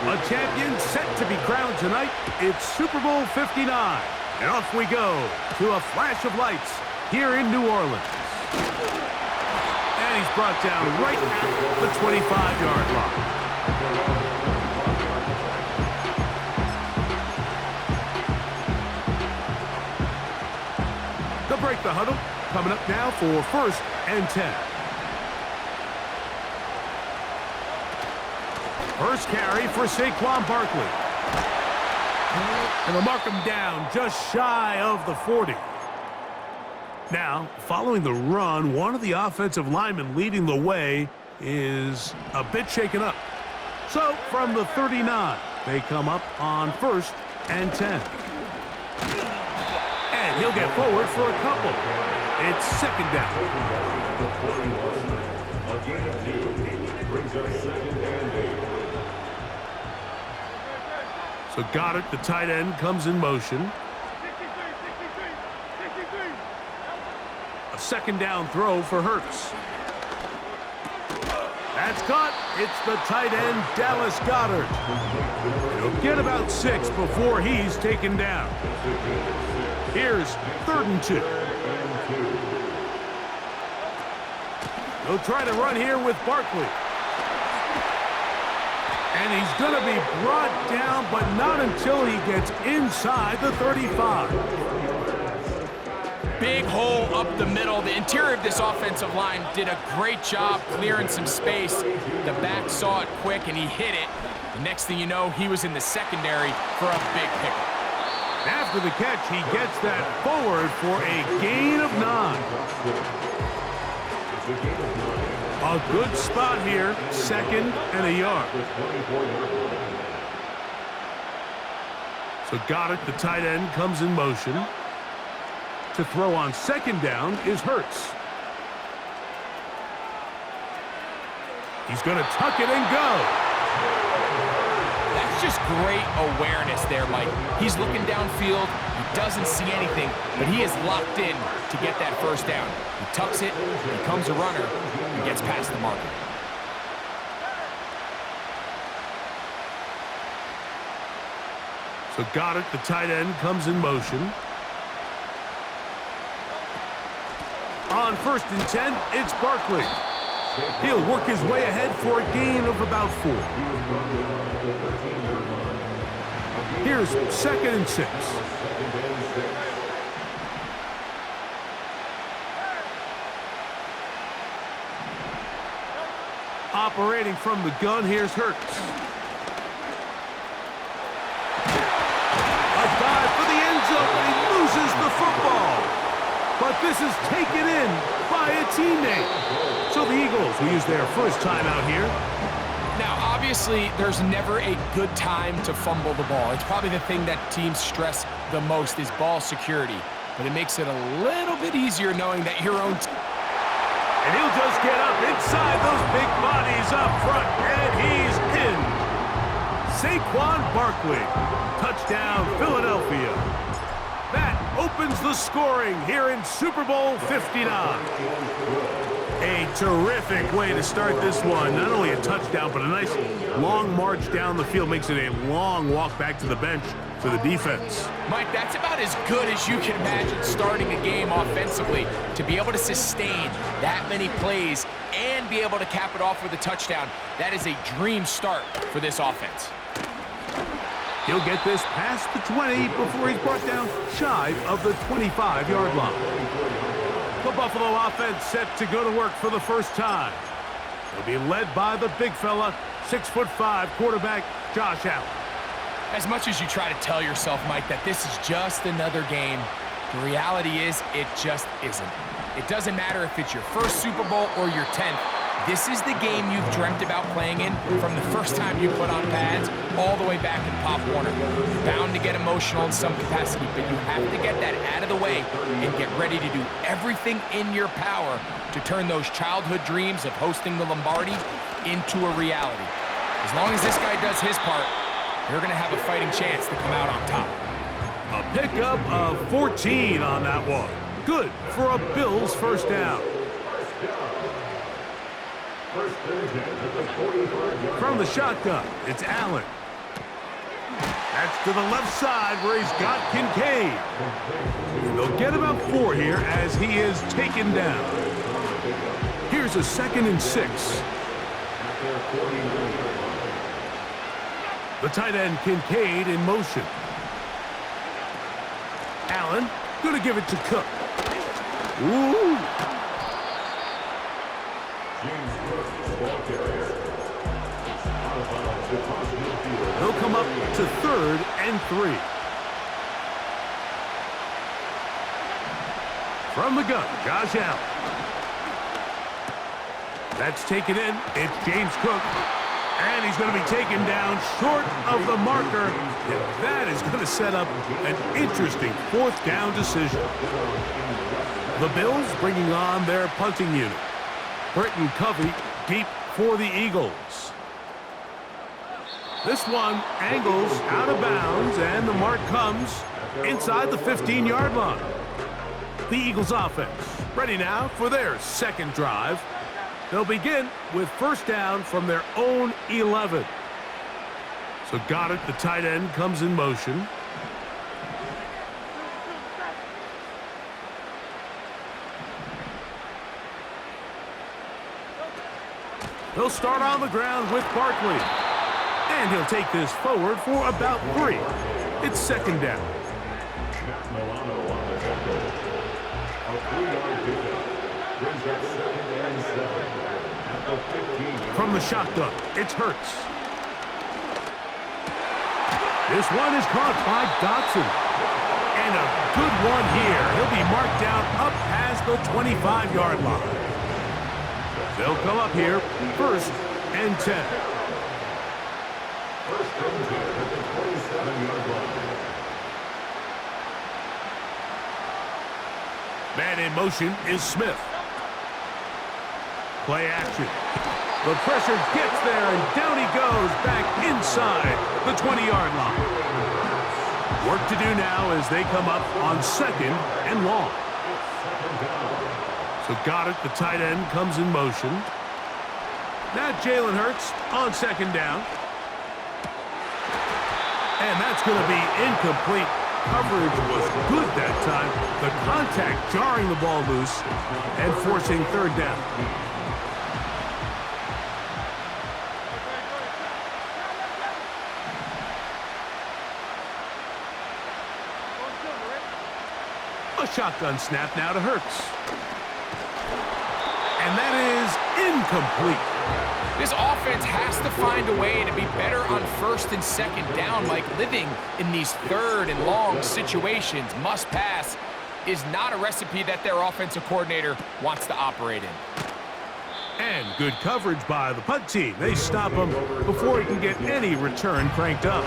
A champion set to be crowned tonight. It's Super Bowl 59. And off we go to a flash of lights here in New Orleans. And he's brought down right at the 25-yard line. They'll break the huddle. Coming up now for 1st and 10. First carry for Saquon Barkley. And they'll mark him down just shy of the 40. Now, following the run, one of the offensive linemen leading the way is a bit shaken up. So, from the 39, they come up on 1st and 10. And he'll get forward for a couple. It's 2nd down. So Goddard, the tight end, comes in motion. A 2nd down throw for Hurts. That's caught. It's the tight end, Dallas Goedert. He'll get about 6 before he's taken down. Here's 3rd and 2. They'll try to run here with Barkley. And he's going to be brought down, but not until he gets inside the 35. Big hole up the middle. The interior of this offensive line did a great job clearing some space. The back saw it quick, and he hit it. The next thing you know, he was in the secondary for a big pickup. After the catch, he gets that forward for a gain of 9. A good spot here, 2nd and a yard. So Goddard, the tight end, comes in motion. To throw on 2nd down is Hurts. He's going to tuck it and go. That's just great awareness there, Mike. He's looking downfield. He doesn't see anything, but he is locked in to get that 1st down. He tucks it, becomes a runner, and gets past the marker. So Goddard, the tight end, comes in motion. On 1st and 10, it's Barkley. He'll work his way ahead for a gain of about 4. Here's 2nd and 6. Operating from the gun, here's Hurts. A dive for the end zone, but he loses the football. But this is taken in by a teammate. So the Eagles will use their first time out here. Now, obviously, there's never a good time to fumble the ball. It's probably the thing that teams stress the most is ball security. But it makes it a little bit easier knowing that your own and he'll just get up inside those big bodies up front, and he's in. Saquon Barkley, touchdown Philadelphia. That opens the scoring here in Super Bowl 59. A terrific way to start this one. Not only a touchdown, but a nice long march down the field. Makes it a long walk back to the bench for the defense. Mike, that's about as good as you can imagine starting a game offensively. To be able to sustain that many plays and be able to cap it off with a touchdown, that is a dream start for this offense. He'll get this past the 20 before he's brought down shy of the 25-yard line. The Buffalo offense set to go to work for the first time. They'll be led by the big fella, 6'5" quarterback Josh Allen. As much as you try to tell yourself, Mike, that this is just another game, the reality is it just isn't. It doesn't matter if it's your first Super Bowl or your 10th. This is the game you've dreamt about playing in from the first time you put on pads all the way back in Pop Warner. You're bound to get emotional in some capacity, but you have to get that out of the way and get ready to do everything in your power to turn those childhood dreams of hosting the Lombardi into a reality. As long as this guy does his part, you're going to have a fighting chance to come out on top. A pickup of 14 on that one. Good for a Bills first down. From the shotgun, it's Allen. That's to the left side where he's got Kincaid. And they'll get about 4 here as he is taken down. Here's a 2nd and 6. The tight end Kincaid in motion. Allen going to give it to Cook. Ooh. He'll come up to 3rd and 3. From the gun, Josh Allen. That's taken in. It's James Cook. And he's going to be taken down short of the marker. And that is going to set up an interesting 4th down decision. The Bills bringing on their punting unit. Britton Covey deep for the Eagles. This one angles out of bounds, and the mark comes inside the 15-yard line. The Eagles offense ready now for their 2nd drive. They'll begin with 1st down from their own 11. So Goddard, the tight end, comes in motion. He'll start on the ground with Barkley. And he'll take this forward for about 3. It's 2nd down. From the shotgun, it's Hurts. This one is caught by Dotson. And a good one here. He'll be marked down up past the 25-yard line. They'll come up here, 1st and 10. Man in motion is Smith. Play action. The pressure gets there, and down he goes back inside the 20-yard line. Work to do now as they come up on 2nd and long. So Goddard, the tight end, comes in motion. Now Jalen Hurts on 2nd down. And that's going to be incomplete. Coverage was good that time. The contact jarring the ball loose and forcing 3rd down. A shotgun snap now to Hurts. And that is incomplete. This offense has to find a way to be better on 1st and 2nd down. Like, living in these 3rd and long situations, must pass, is not a recipe that their offensive coordinator wants to operate in. And good coverage by the punt team. They stop him before he can get any return cranked up.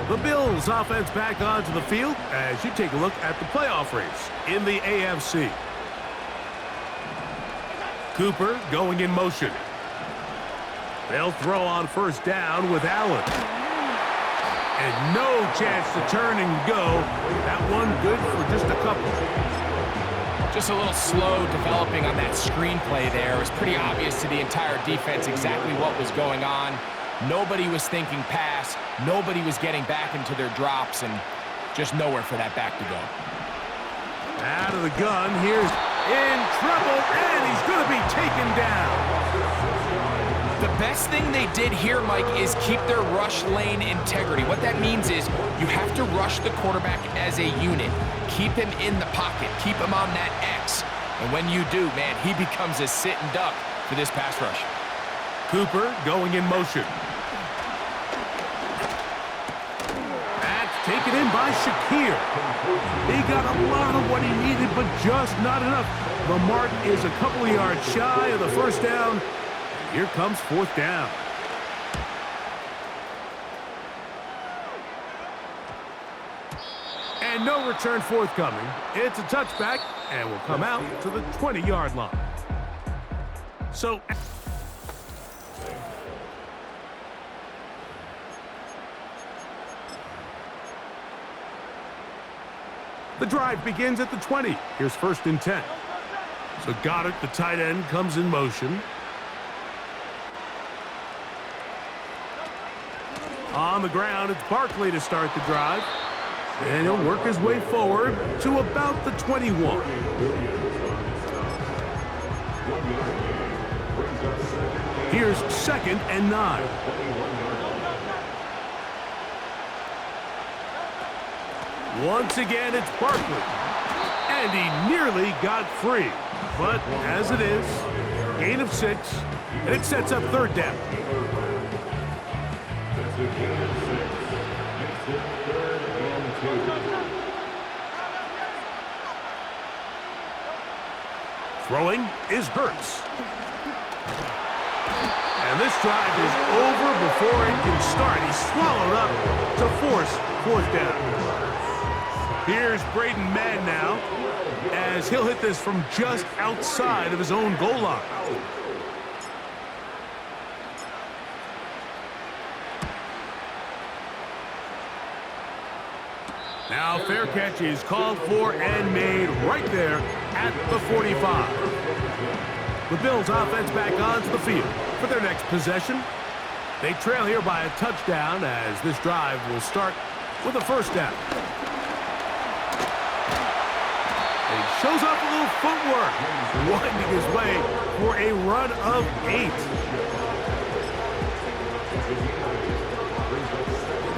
The Bills offense back onto the field as you take a look at the playoff race in the AFC. Cooper going in motion. They'll throw on 1st down with Allen. And no chance to turn and go. That one good for just a couple. Just a little slow developing on that screenplay there. It was pretty obvious to the entire defense exactly what was going on. Nobody was thinking pass. Nobody was getting back into their drops, and just nowhere for that back to go. Out of the gun, here's in trouble, and he's going to be taken down. The best thing they did here, Mike, is keep their rush lane integrity. What that means is you have to rush the quarterback as a unit. Keep him in the pocket. Keep him on that X. And when you do, man, he becomes a sit and duck for this pass rush. Cooper going in motion. That's taken in by Shakir. He got a lot of what he needed, but just not enough. The mark is a couple of yards shy of the 1st down. Here comes 4th down. And no return forthcoming. It's a touchback, and will come out to the 20-yard line. So the drive begins at the 20. Here's 1st and 10. So Goddard, the tight end, comes in motion. On the ground, it's Barkley to start the drive. And he'll work his way forward to about the 21. Here's 2nd and 9. Once again, it's Barkley. And he nearly got free. But as it is, gain of 6, and it sets up 3rd down. Throwing is Hurts. And this drive is over before it can start. He's swallowed up to force 4th down. Here's Braden Mann now, as he'll hit this from just outside of his own goal line. Now fair catch is called for and made right there at the 45. The Bills offense back onto the field for their next possession. They trail here by a touchdown as this drive will start with a 1st down. And he shows off a little footwork, winding his way for a run of 8.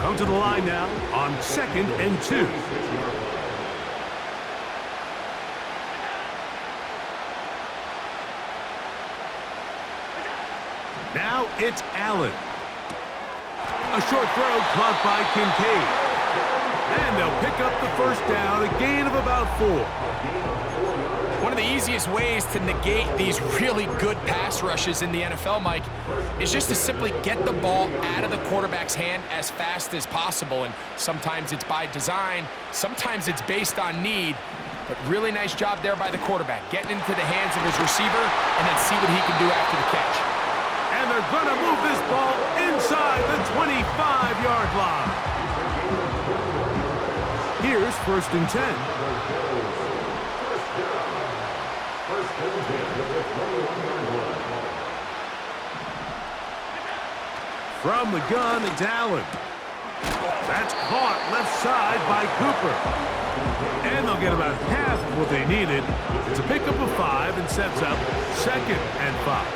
Come to the line now on 2nd and 2. Now it's Allen. A short throw caught by Kincaid. And they'll pick up the 1st down, a gain of about 4. One of the easiest ways to negate these really good pass rushes in the NFL, Mike, is just to simply get the ball out of the quarterback's hand as fast as possible. And sometimes it's by design, sometimes it's based on need. But really nice job there by the quarterback, getting into the hands of his receiver and then see what he can do after the catch. And they're going to move this ball inside the 25-yard line. Here's 1st and 10. From the gun, it's Allen. That's caught left side by Cooper. And they'll get about half of what they needed. It's a pickup of 5 and sets up 2nd and 5.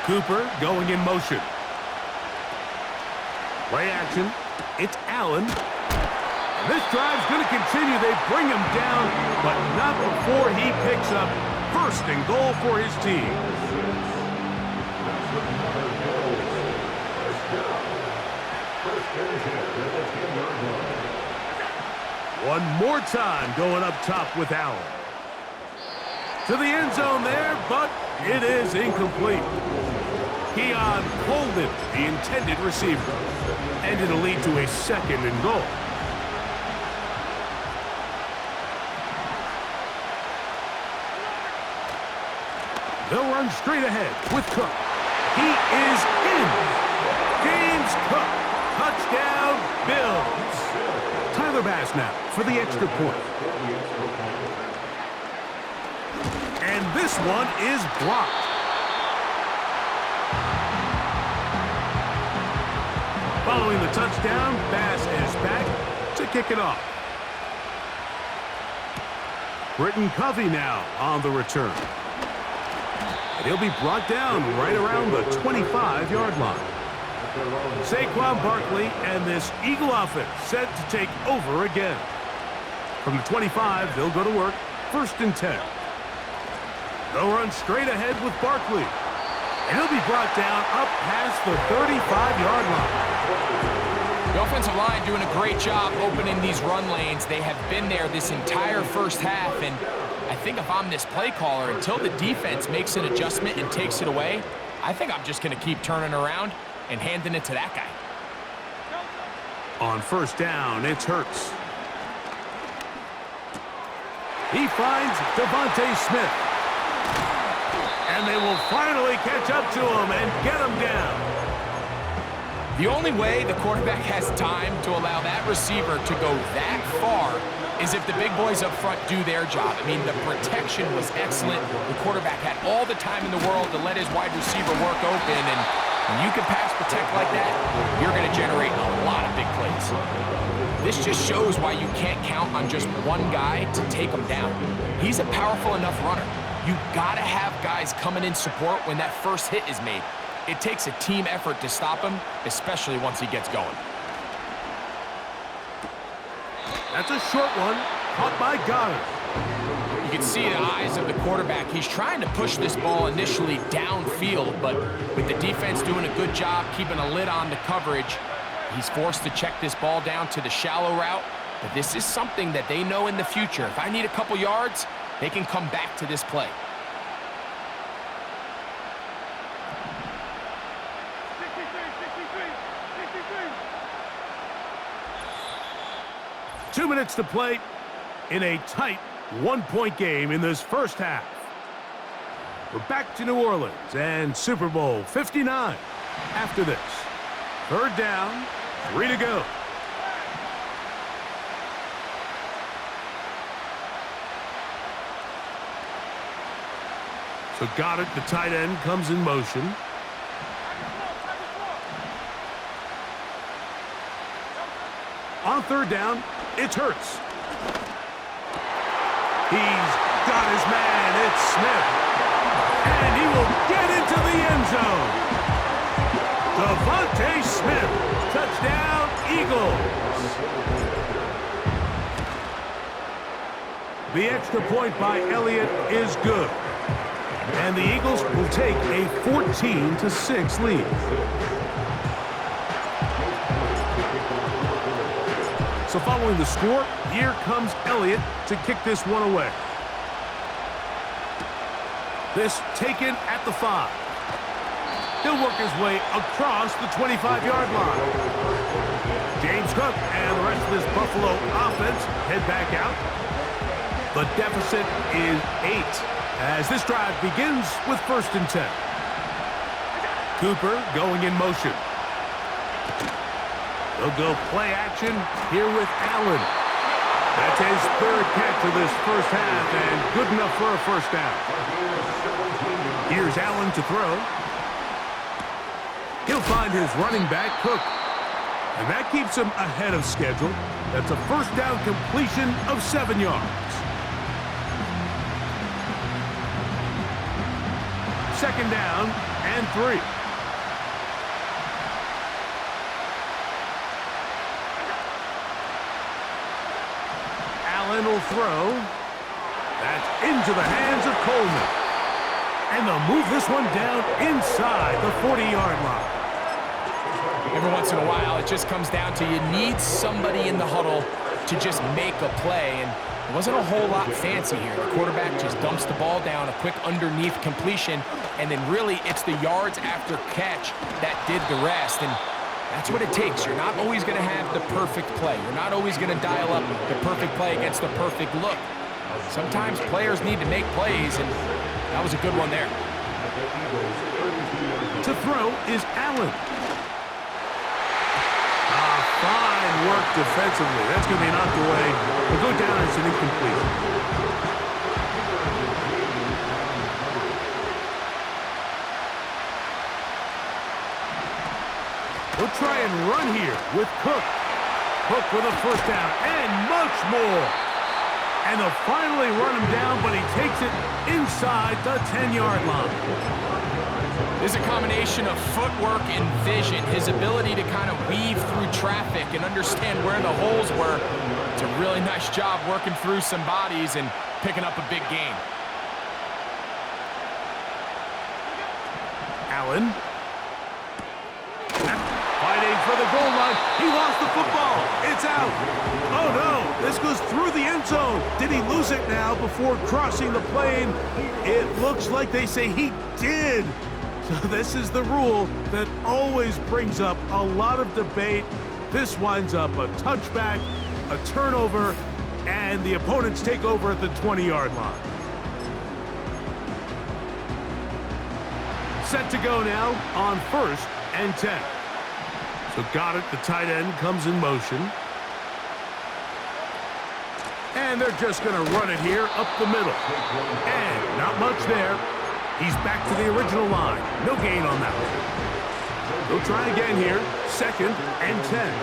Cooper going in motion. Play action. It's Allen. And this drive's going to continue. They bring him down, but not before he picks up 1st and goal for his team. One more time going up top with Allen. To the end zone there, but it is incomplete. Keon Coleman, the intended receiver. And it'll lead to a 2nd and goal. They'll run straight ahead with Cook. He is in. James Cook. Touchdown, Bills. Tyler Bass now for the extra point. And this one is blocked. Following the touchdown, Bass is back to kick it off. Britton Covey now on the return. And he'll be brought down right around the 25-yard line. Saquon Barkley and this Eagle offense set to take over again. From the 25, they'll go to work, 1st and 10. They'll run straight ahead with Barkley. And he'll be brought down up past the 35-yard line. The offensive line doing a great job opening these run lanes. They have been there this entire 1st half, and I think if I'm this play caller, until the defense makes an adjustment and takes it away, I think I'm just going to keep turning around and handing it to that guy. On 1st down, it's Hurts. He finds Devontae Smith. And they will finally catch up to him and get him down. The only way the quarterback has time to allow that receiver to go that far is if the big boys up front do their job. I mean, the protection was excellent. The quarterback had all the time in the world to let his wide receiver work open, and when you can pass protect like that, you're going to generate a lot of big plays. This just shows why you can't count on just one guy to take him down. He's a powerful enough runner. You got to have guys coming in support when that first hit is made. It takes a team effort to stop him, especially once he gets going. That's a short one, caught by Goddard. You can see the eyes of the quarterback. He's trying to push this ball initially downfield, but with the defense doing a good job keeping a lid on the coverage, he's forced to check this ball down to the shallow route. But this is something that they know in the future. If I need a couple yards, they can come back to this play. 2 minutes to play in a tight one-point game in this first half. We're back to New Orleans and Super Bowl 59 after this. Third down, 3 to go. So Goddard, the tight end, comes in motion. On third down, it's Hurts. He's got his man. It's Smith. And he will get into the end zone. Devontae Smith. Touchdown, Eagles. The extra point by Elliott is good. And the Eagles will take a 14-6 lead. So following the score, here comes Elliott to kick this one away. This taken at the 5. He'll work his way across the 25-yard line. James Cook and the rest of this Buffalo offense head back out. The deficit is 8 as this drive begins with 1st and 10. Cooper going in motion. They'll go play action here with Allen. That's his 3rd catch of this first half and good enough for a first down. Here's Allen to throw. He'll find his running back, Cook. And that keeps him ahead of schedule. That's a first down completion of 7 yards. 2nd down and 3. Allen will throw. That's into the hands of Coleman. And they'll move this one down inside the 40-yard line. Every once in a while, it just comes down to you need somebody in the huddle to just make a play. And it wasn't a whole lot fancy here. The quarterback just dumps the ball down, a quick underneath completion, and then really it's the yards after catch that did the rest. And that's what it takes. You're not always going to have the perfect play. You're not always going to dial up the perfect play against the perfect look. Sometimes players need to make plays, and that was a good one there. To throw is Allen. Fine work defensively. That's going to be knocked away. We'll go down as an incomplete. We'll try and run here with Cook. Cook with a first down and much more. And they'll finally run him down, but he takes it inside the 10-yard line. There's a combination of footwork and vision, his ability to kind of weave through traffic and understand where the holes were. It's a really nice job working through some bodies and picking up a big gain. Allen. Fighting for the goal line. He lost the football. It's out. Oh, no. This goes through the end zone. Did he lose it now before crossing the plane? It looks like they say he did. So this is the rule that always brings up a lot of debate. This winds up a touchback, a turnover, and the opponents take over at the 20-yard line. Set to go now on 1st and 10. So Goddard, the tight end, comes in motion. And they're just going to run it here up the middle. And not much there. He's back to the original line. No gain on that one. They'll try again here. 2nd and 10.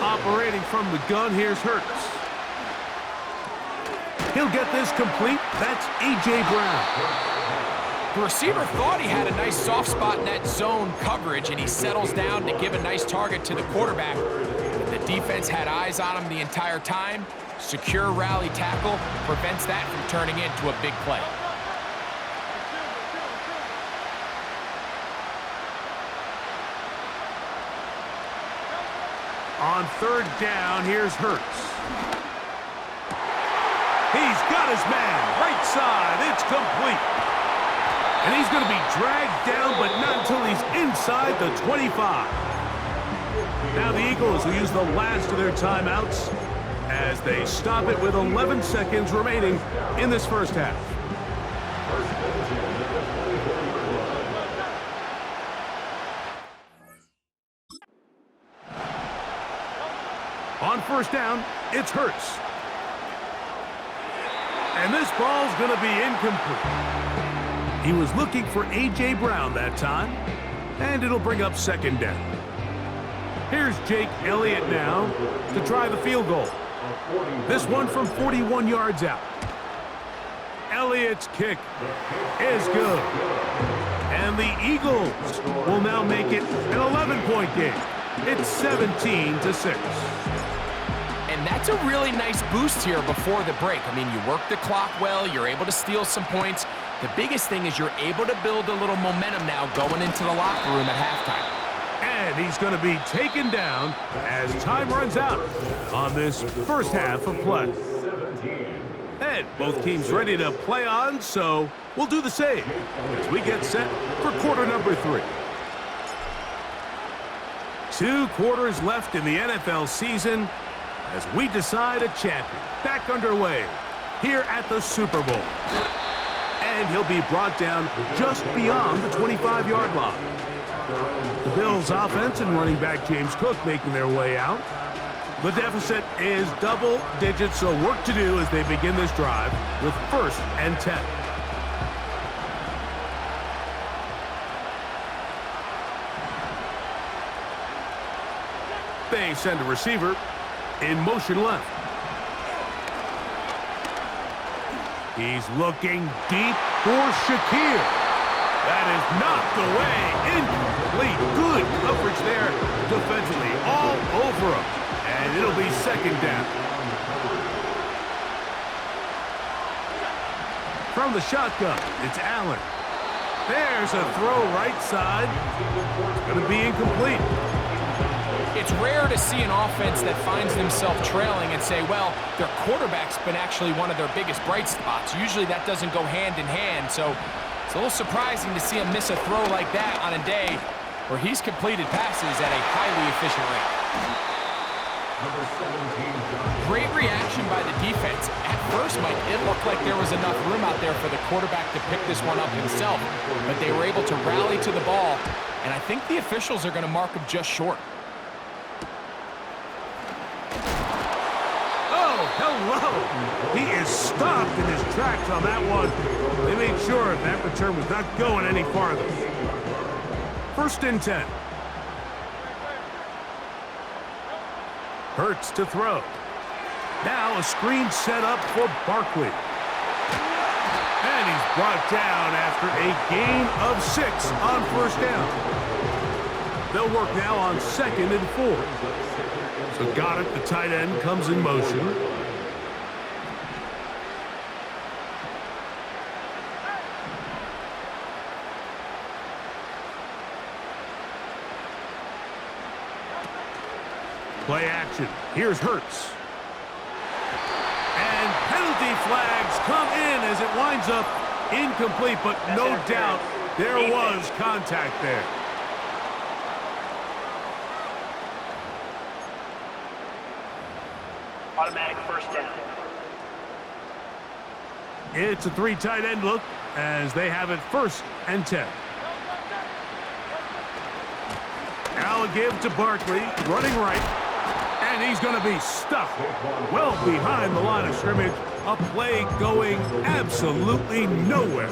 Operating from the gun, here's Hurts. He'll get this complete. That's A.J. Brown. The receiver thought he had a nice soft spot in that zone coverage, and he settles down to give a nice target to the quarterback. The defense had eyes on him the entire time. Secure rally tackle prevents that from turning into a big play. On 3rd down, here's Hurts. He's got his man. Right side. It's complete. And he's going to be dragged down, but not until he's inside the 25. Now the Eagles will use the last of their timeouts as they stop it with 11 seconds remaining in this first half. On 1st down, it's Hurts. And this ball's going to be incomplete. He was looking for A.J. Brown that time, and it'll bring up 2nd down. Here's Jake Elliott now to try the field goal. This one from 41 yards out. Elliott's kick is good. And the Eagles will now make it an 11-point game. It's 17-6. And that's a really nice boost here before the break. I mean, you work the clock well, you're able to steal some points. The biggest thing is you're able to build a little momentum now going into the locker room at halftime. And he's going to be taken down as time runs out on this first half of play. And both teams ready to play on, so we'll do the same as we get set for quarter number 3. 2 quarters left in the NFL season as we decide a champion. Back underway here at the Super Bowl. And he'll be brought down just beyond the 25-yard line. The Bills' offense and running back James Cook making their way out. The deficit is double digits, so work to do as they begin this drive with 1st and 10. They send a receiver in motion left. He's looking deep for Shakir. That is knocked away. Incomplete. Good coverage there defensively. All over him. And it'll be 2nd down. From the shotgun, it's Allen. There's a throw right side. It's going to be incomplete. It's rare to see an offense that finds themselves trailing and say, well, their quarterback's been actually one of their biggest bright spots. Usually that doesn't go hand in hand, so it's a little surprising to see him miss a throw like that on a day where he's completed passes at a highly efficient rate. Great reaction by the defense. At first, Mike, it looked like there was enough room out there for the quarterback to pick this one up himself, but they were able to rally to the ball, and I think the officials are going to mark him just short. Hello! He is stopped in his tracks on that one. They made sure that return was not going any farther. 1st and 10. Hurts to throw. Now a screen set up for Barkley. And he's brought down after a gain of 6 on 1st down. They'll work now on 2nd and 4. So Goddard, the tight end, comes in motion. Play action. Here's Hurts. And penalty flags come in as it winds up incomplete, but no doubt there was contact there. Automatic 1st down. It's a 3 tight end look as they have it 1st and 10. Now a give to Barkley, running right. And he's going to be stuck well behind the line of scrimmage. A play going absolutely nowhere.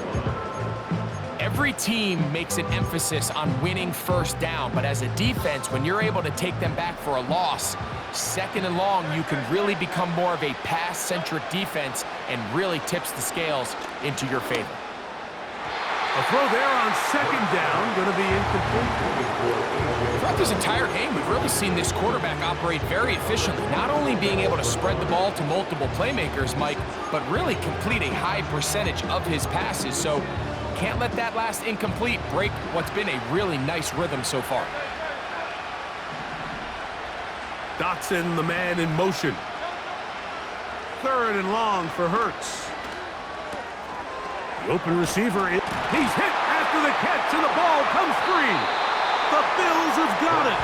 Every team makes an emphasis on winning first down, but as a defense, when you're able to take them back for a loss, second and long, you can really become more of a pass-centric defense and really tips the scales into your favor. A throw there on second down, going to be incomplete. Throughout this entire game, we've really seen this quarterback operate very efficiently, not only being able to spread the ball to multiple playmakers, Mike, but really complete a high percentage of his passes. So can't let that last incomplete break what's been a really nice rhythm so far. Dotson, the man in motion. Third and long for Hurts. The open receiver, he's hit after the catch, and the ball comes free. The Bills have got it.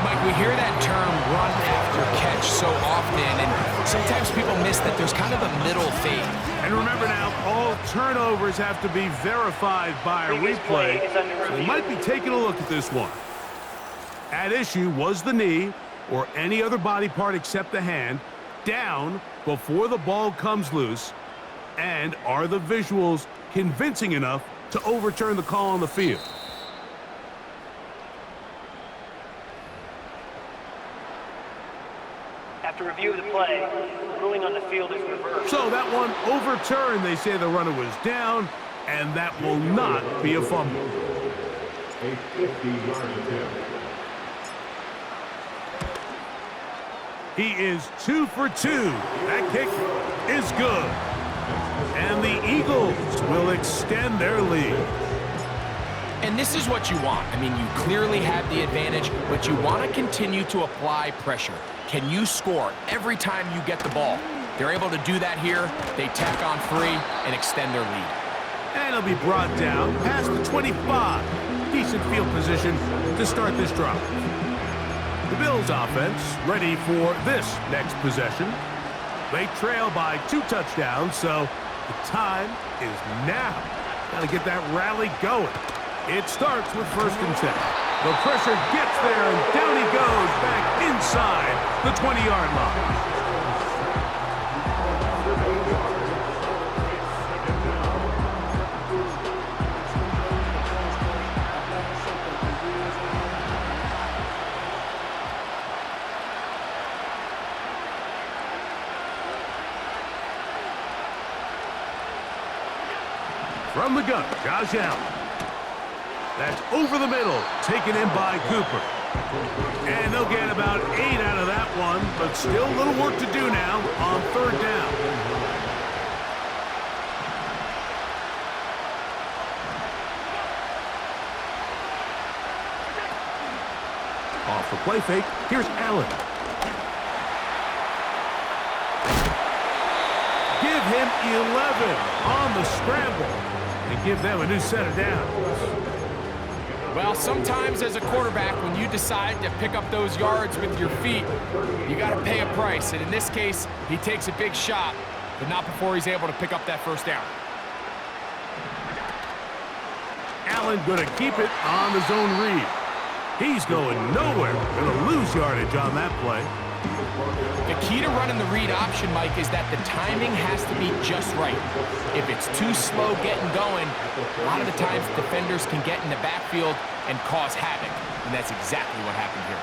Mike, we hear that term run after catch so often, and sometimes people miss that there's kind of a middle phase. And remember now, all turnovers have to be verified by a replay, so they might be taking a look at this one. At issue was the knee, or any other body part except the hand, down before the ball comes loose. And are the visuals convincing enough to overturn the call on the field? After review of the play, ruling on the field is reversed. So that one overturned. They say the runner was down, and that will not be a fumble. A 50-yard attempt. He is 2 for 2. That kick is good. And the Eagles will extend their lead. And this is what you want. I mean, you clearly have the advantage, but you want to continue to apply pressure. Can you score every time you get the ball? They're able to do that here. They tack on 3 and extend their lead. And he'll be brought down past the 25. Decent field position to start this drive. The Bills offense ready for this next possession. They trail by 2 touchdowns, so the time is now. Got to get that rally going. It starts with 1st and 10. The pressure gets there, and down he goes back inside the 20-yard line. From the gun, Josh Allen. That's over the middle, taken in by Cooper. And they'll get about 8 out of that one, but still a little work to do now on 3rd down. Off the play fake, here's Allen. Give him 11 on the scramble and give them a new set of downs. Well, sometimes as a quarterback, when you decide to pick up those yards with your feet, you got to pay a price. And in this case, he takes a big shot, but not before he's able to pick up that 1st down. Allen going to keep it on the zone read. He's going nowhere. Going to lose yardage on that play. The key to running the read option, Mike, is that the timing has to be just right. If it's too slow getting going, a lot of the times defenders can get in the backfield and cause havoc, and that's exactly what happened here.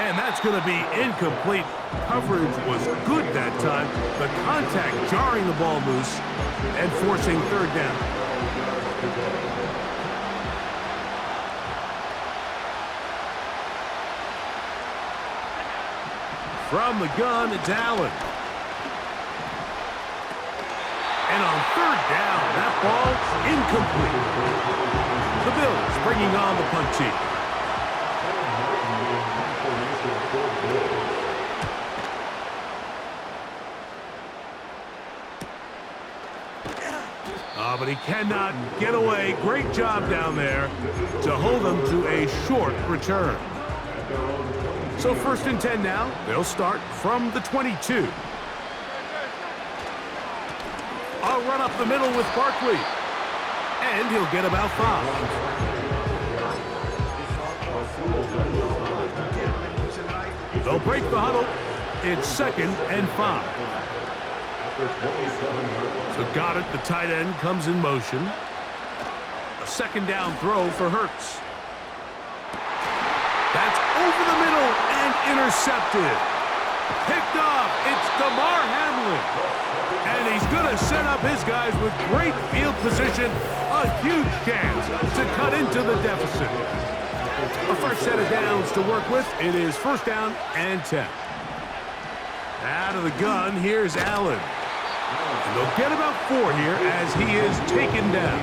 And that's going to be incomplete. Coverage was good that time. The contact jarring the ball loose and forcing 3rd down. From the gun, it's Allen. And on 3rd down, that ball's incomplete. The Bills bringing on the punt team. But he cannot get away. Great job down there to hold them to a short return. So 1st and 10 now. They'll start from the 22. I'll run up the middle with Barkley. And he'll get about 5. They'll break the huddle. It's 2nd and 5. So got it. The tight end comes in motion. A 2nd down throw for Hurts. That's over the middle and intercepted. Picked off. It's DeMar Hamlin. And he's going to set up his guys with great field position. A huge chance to cut into the deficit. A fresh set of downs to work with. It is 1st down and 10. Out of the gun, here's Allen. And they'll get about 4 here as he is taken down.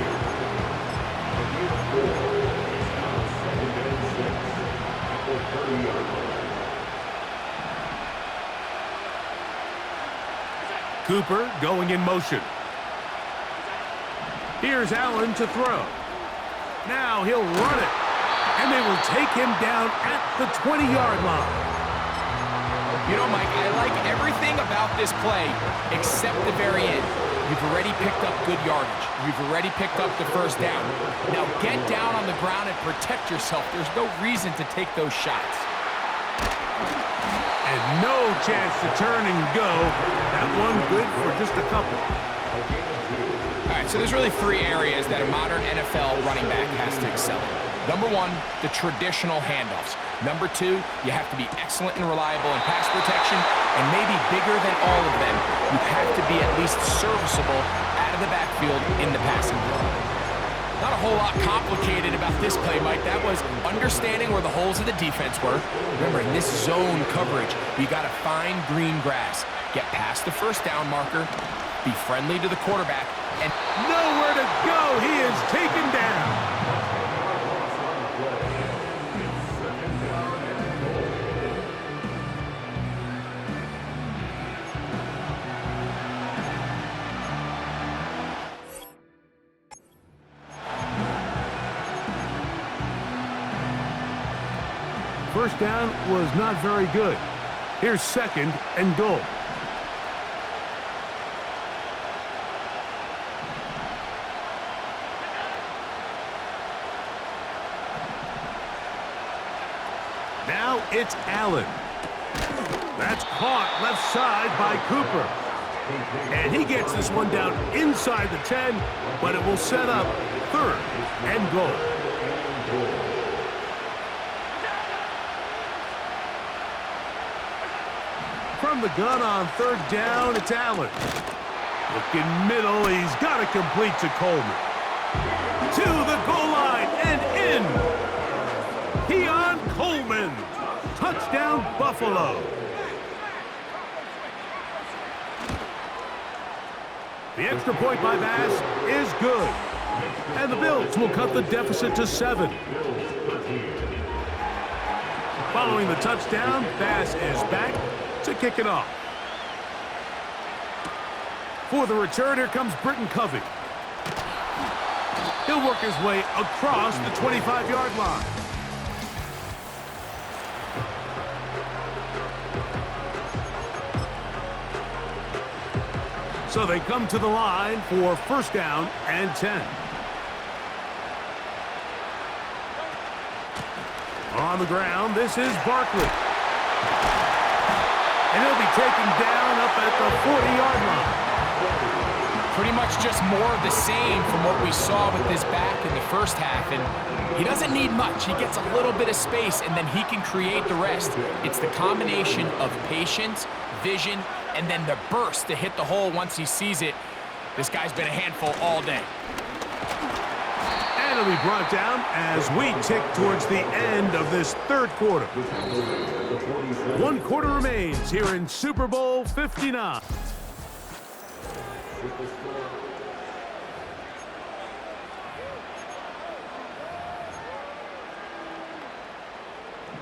Cooper going in motion. Here's Allen to throw. Now he'll run it. And they will take him down at the 20-yard line. You know, Mike, I like everything about this play except the very end. You've already picked up good yardage. You've already picked up the 1st down. Now get down on the ground and protect yourself. There's no reason to take those shots. And no chance to turn and go. That one good for just a couple. All right, so there's really 3 areas that a modern NFL running back has to excel in. Number 1, the traditional handoffs. Number 2, you have to be excellent and reliable in pass protection, and maybe bigger than all of them, you have to be at least serviceable out of the backfield in the passing game. Not a whole lot complicated about this play, Mike. That was understanding where the holes of the defense were. Remember, in this zone coverage, you got to find green grass. Get past the 1st down marker, be friendly to the quarterback, and nowhere to go. He is taken down. First down was not very good. Here's 2nd and goal. Now it's Allen. That's caught left side by Cooper. And he gets this one down inside the 10, but it will set up 3rd and goal. From the gun on 3rd down, it's Allen. Looking middle, he's got to complete to Coleman. To the goal line and in. Keon Coleman. Touchdown, Buffalo. The extra point by Bass is good. And the Bills will cut the deficit to 7. Following the touchdown, Bass is back to kick it off. For the return, here comes Britton Covey. He'll work his way across the 25-yard line. So they come to the line for 1st down and 10. On the ground, this is Barkley. And he'll be taken down up at the 40-yard line. Pretty much just more of the same from what we saw with this back in the 1st half. And he doesn't need much. He gets a little bit of space, and then he can create the rest. It's the combination of patience, vision, and then the burst to hit the hole once he sees it. This guy's been a handful all day. And it'll be brought down as we tick towards the end of this 3rd quarter. 1 quarter remains here in Super Bowl 59.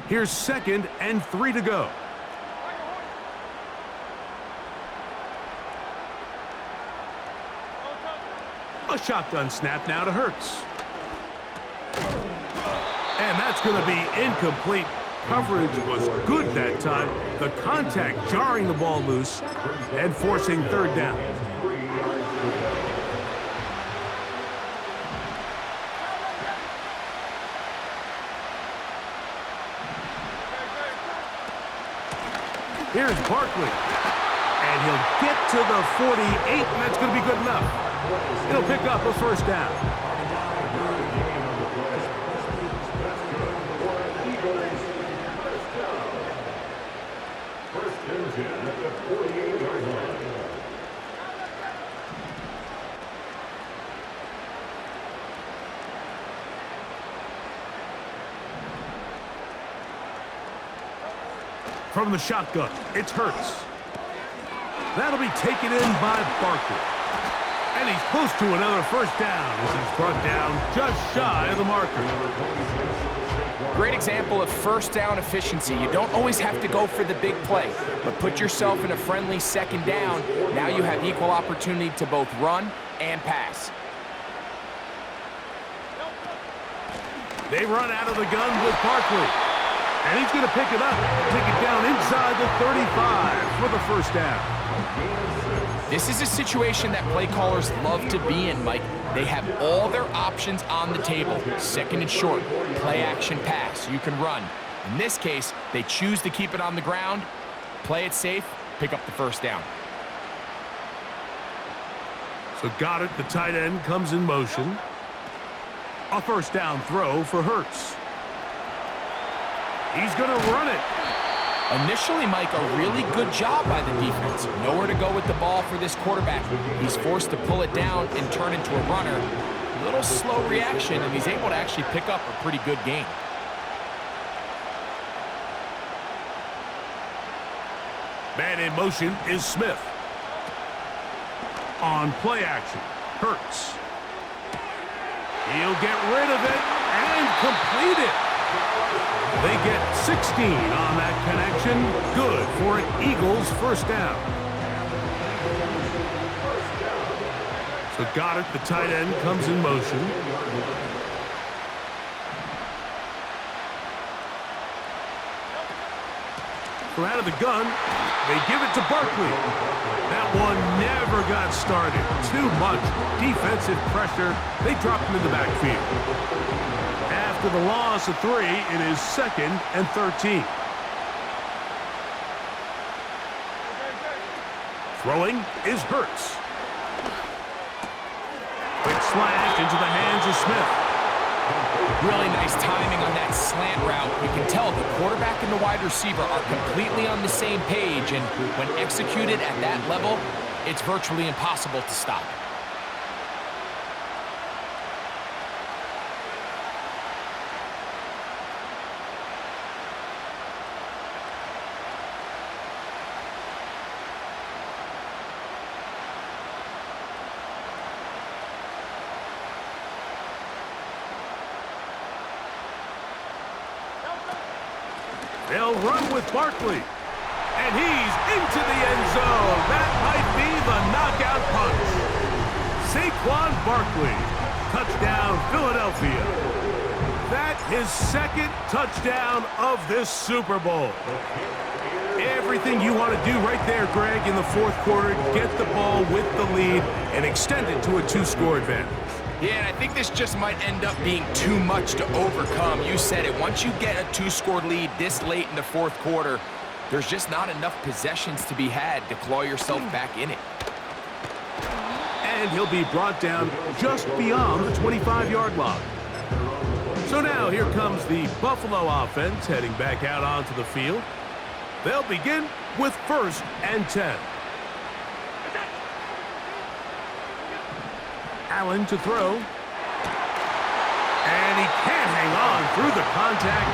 Here's 2nd and 3 to go. A shotgun snap now to Hurts. And that's going to be incomplete. Coverage was good that time. The contact jarring the ball loose and forcing 3rd down. Here's Barkley. And he'll get to the 48, and that's going to be good enough. He'll pick up a first down. From the shotgun, it's Hurts. That'll be taken in by Barkley. And he's close to another first down as he's brought down just shy of the marker. Great example of first down efficiency. You don't always have to go for the big play, but put yourself in a friendly second down. Now you have equal opportunity to both run and pass. They run out of the gun with Barkley. And he's going to pick it up, take it down inside the 35 for the first down. This is a situation that play callers love to be in, Mike. They have all their options on the table. Second and short, play action pass, you can run. In this case, they choose to keep it on the ground, play it safe, pick up the first down. So Goddard, the tight end, comes in motion. A first down throw for Hurts. He's going to run it. Initially, Mike, a really good job by the defense. Nowhere to go with the ball for this quarterback. He's forced to pull it down and turn into a runner. A little slow reaction, and he's able to actually pick up a pretty good gain. Man in motion is Smith. On play action, Hurts. He'll get rid of it and complete it. They get 16 on that connection. Good for an Eagles first down. So Goddard, the tight end, comes in motion. From out of the gun, they give it to Barkley. That one never got started. Too much defensive pressure. They dropped him in the backfield. After the loss of 3, it is 2nd and 13. Throwing is Hurts. Quick slash into the hands of Smith. Really nice timing on that slant route. You can tell the quarterback and the wide receiver are completely on the same page, and when executed at that level, it's virtually impossible to stop. They'll run with Barkley. And he's into the end zone. That might be the knockout punch. Saquon Barkley. Touchdown, Philadelphia. That his 2nd touchdown of this Super Bowl. Everything you want to do right there, Greg, in the 4th quarter. Get the ball with the lead and extend it to a 2-score advantage. Yeah, and I think this just might end up being too much to overcome. You said it. Once you get a 2-score lead this late in the 4th quarter, there's just not enough possessions to be had to claw yourself back in it. And he'll be brought down just beyond the 25-yard line. So now here comes the Buffalo offense heading back out onto the field. They'll begin with 1st and 10. Allen to throw. And he can't hang on through the contact.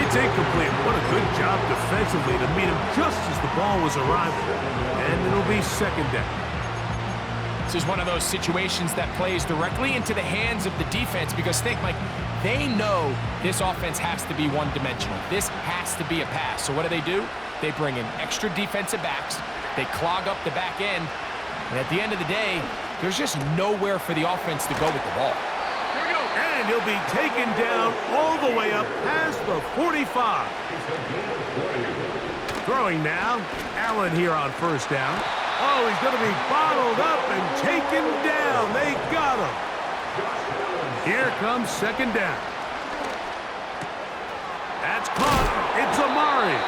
It's incomplete. What a good job defensively to meet him just as the ball was arriving. And it'll be 2nd down. This is one of those situations that plays directly into the hands of the defense because think, Mike, they know this offense has to be one-dimensional. This has to be a pass. So what do? They bring in extra defensive backs. They clog up the back end. And at the end of the day, there's just nowhere for the offense to go with the ball. And he'll be taken down all the way up past the 45. Throwing now. Allen here on 1st down. Oh, he's going to be bottled up and taken down. They got him. Here comes 2nd down. That's caught. It's Amari.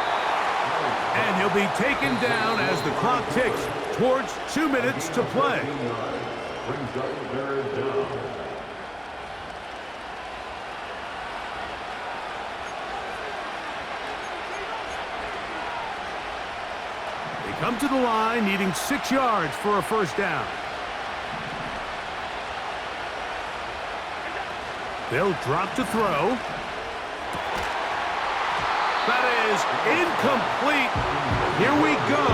And he'll be taken down as the clock ticks towards 2 minutes to play. They come to the line needing 6 yards for a first down. They'll drop to throw. That is incomplete. Here we go.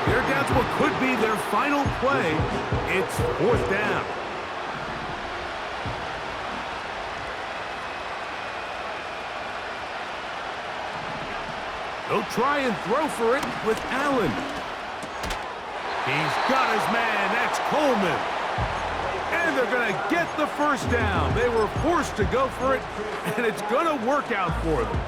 They're down to what could be their final play. It's 4th down. They'll try and throw for it with Allen. He's got his man. That's Coleman. And they're going to get the first down. They were forced to go for it, and it's going to work out for them.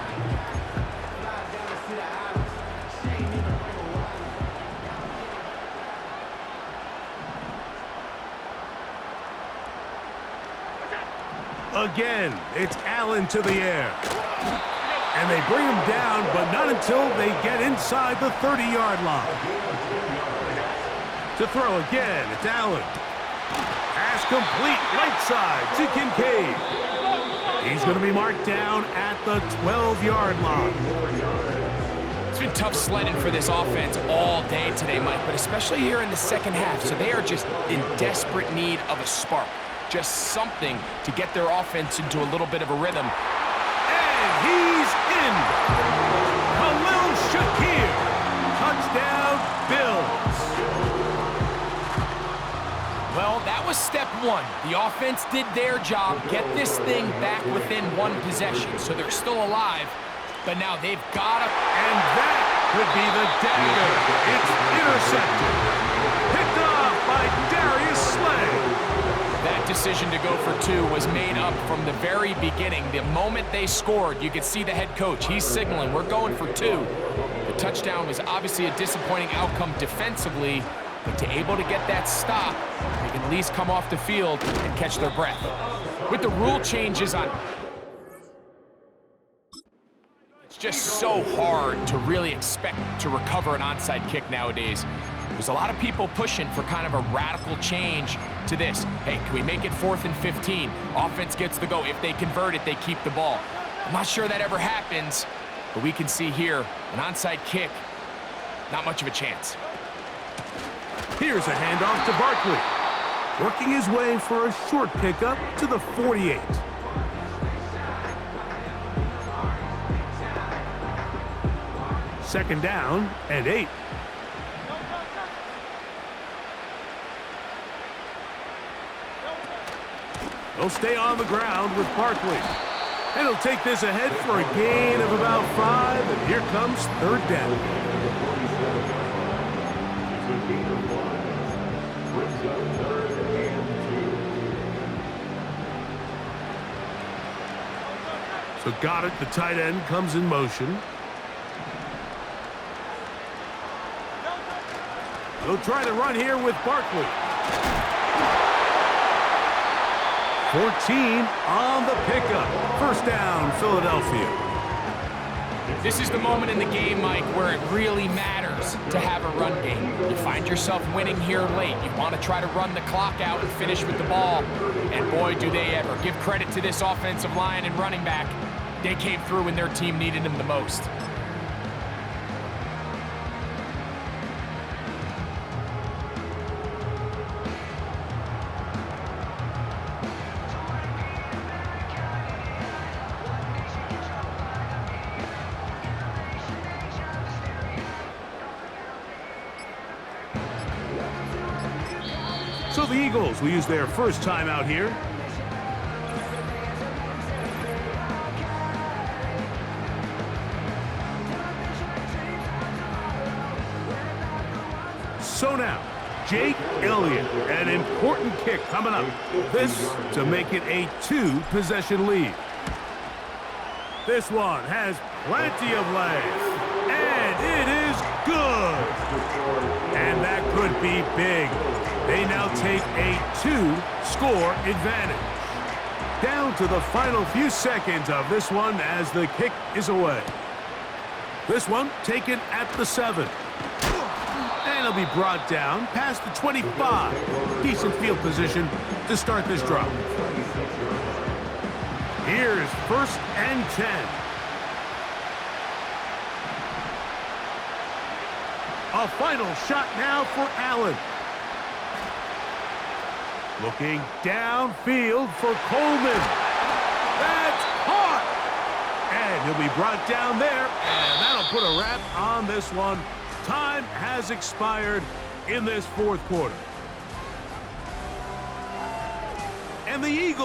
Again, it's Allen to the air. And they bring him down, but not until they get inside the 30-yard line. To throw again, it's Allen. Pass complete, right side to Kincaid. He's going to be marked down at the 12-yard line. It's been tough sledding for this offense all day today, Mike, but especially here in the second half. So they are just in desperate need of a spark. Just something to get their offense into a little bit of a rhythm. And he's in. Khalil Shakir. Touchdown, Bills. Well, that was step one. The offense did their job, get this thing back within one possession. So they're still alive, but now they've got to... And that could be the dagger. It's intercepted. Picked off by Darius Slay. That decision to go for 2 was made up from the very beginning. The moment they scored, you could see the head coach. He's signaling, we're going for 2. The touchdown was obviously a disappointing outcome defensively, but to able to get that stop, they can at least come off the field and catch their breath. With the rule changes on... It's just so hard to really expect to recover an onside kick nowadays. There's a lot of people pushing for kind of a radical change to this. Hey, can we make it 4th and 15? Offense gets the go. If they convert it, they keep the ball. I'm not sure that ever happens, but we can see here an onside kick, not much of a chance. Here's a handoff to Barkley. Working his way for a short pickup to the 48. Second down and 8. They'll stay on the ground with Barkley. And he'll take this ahead for a gain of about 5, and here comes 3rd down. So got it, the tight end comes in motion. They'll try to run here with Barkley. 14 on the pickup. First down, Philadelphia. This is the moment in the game, Mike, where it really matters to have a run game. You find yourself winning here late. You want to try to run the clock out and finish with the ball. And boy, do they ever. Give credit to this offensive line and running back. They came through when their team needed them the most. So the Eagles will use their first time out here. So now, Jake Elliott, an important kick coming up. This to make it a 2-possession lead. This one has plenty of legs, and it is good. And that could be big. They now take a 2-score advantage. Down to the final few seconds of this one as the kick is away. This one taken at the 7. And he'll be brought down past the 25. Decent field position to start this drive. Here's 1st and 10. A final shot now for Allen. Looking downfield for Coleman. That's caught! And he'll be brought down there, and that'll put a wrap on this one. Time has expired in this 4th quarter. And the Eagles